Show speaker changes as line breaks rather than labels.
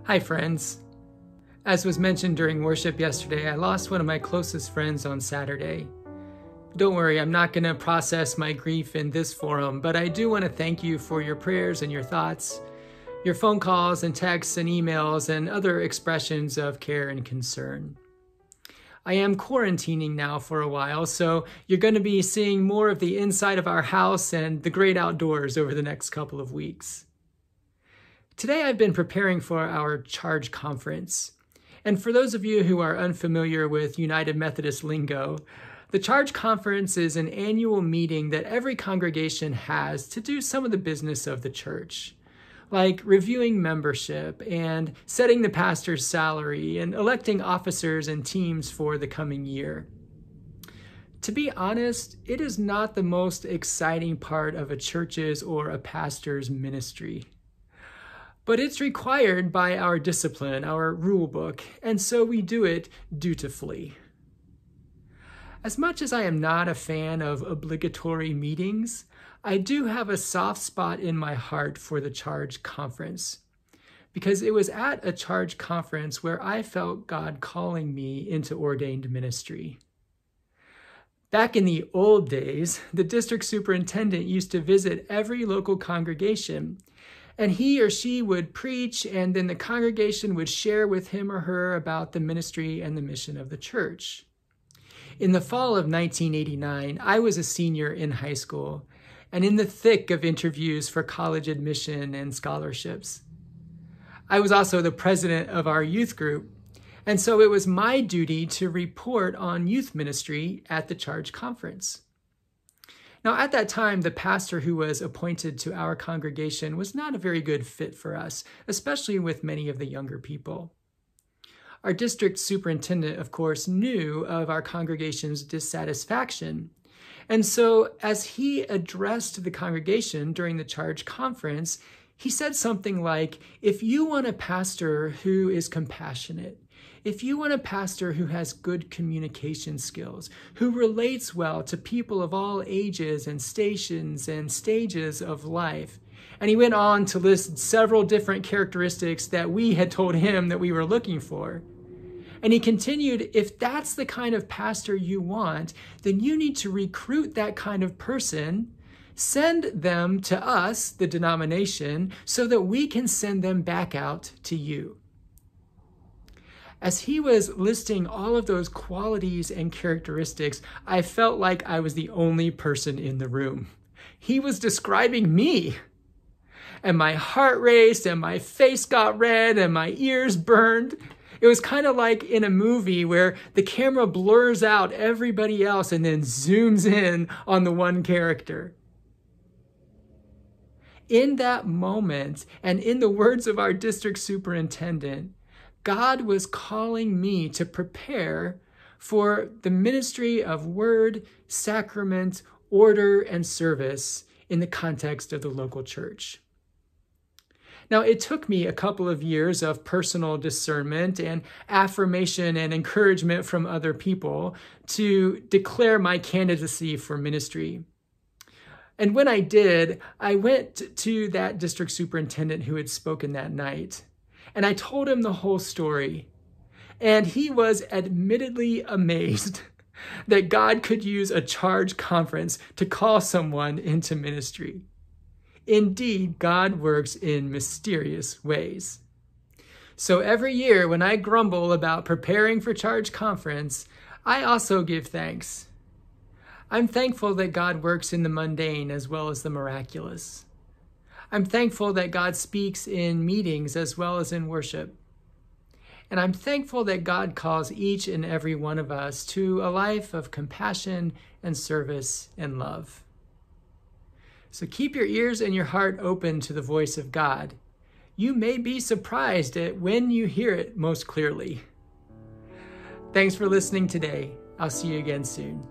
Hi friends. As was mentioned during worship yesterday, I lost one of my closest friends on Saturday. Don't worry, I'm not going to process my grief in this forum, but I do want to thank you for your prayers and your thoughts, your phone calls and texts and emails and other expressions of care and concern. I am quarantining now for a while, so you're going to be seeing more of the inside of our house and the great outdoors over the next couple of weeks. Today I've been preparing for our Charge Conference. And for those of you who are unfamiliar with United Methodist lingo, the Charge Conference is an annual meeting that every congregation has to do some of the business of the church, like reviewing membership and setting the pastor's salary and electing officers and teams for the coming year. To be honest, it is not the most exciting part of a church's or a pastor's ministry. But it's required by our discipline, our rule book, and so we do it dutifully. As much as I am not a fan of obligatory meetings, I do have a soft spot in my heart for the Charge Conference, because it was at a Charge Conference where I felt God calling me into ordained ministry. Back in the old days, the district superintendent used to visit every local congregation, and he or she would preach, and then the congregation would share with him or her about the ministry and the mission of the church. In the fall of 1989, I was a senior in high school and in the thick of interviews for college admission and scholarships. I was also the president of our youth group, and so it was my duty to report on youth ministry at the Charge Conference. Now, at that time, the pastor who was appointed to our congregation was not a very good fit for us, especially with many of the younger people. Our district superintendent, of course, knew of our congregation's dissatisfaction. And so as he addressed the congregation during the Charge Conference, he said something like, if you want a pastor who is compassionate, if you want a pastor who has good communication skills, who relates well to people of all ages and stations and stages of life, and he went on to list several different characteristics that we had told him that we were looking for. And he continued, if that's the kind of pastor you want, then you need to recruit that kind of person, send them to us, the denomination, so that we can send them back out to you. As he was listing all of those qualities and characteristics, I felt like I was the only person in the room. He was describing me. And my heart raced, and my face got red, and my ears burned. It was kind of like in a movie where the camera blurs out everybody else and then zooms in on the one character. In that moment, and in the words of our district superintendent, God was calling me to prepare for the ministry of word, sacrament, order, and service in the context of the local church. Now, it took me a couple of years of personal discernment and affirmation and encouragement from other people to declare my candidacy for ministry. And when I did, I went to that district superintendent who had spoken that night, and I told him the whole story. And he was admittedly amazed that God could use a Charge Conference to call someone into ministry. Indeed, God works in mysterious ways. So every year when I grumble about preparing for Charge Conference, I also give thanks. I'm thankful that God works in the mundane as well as the miraculous. I'm thankful that God speaks in meetings as well as in worship. And I'm thankful that God calls each and every one of us to a life of compassion and service and love. So keep your ears and your heart open to the voice of God. You may be surprised at when you hear it most clearly. Thanks for listening today. I'll see you again soon.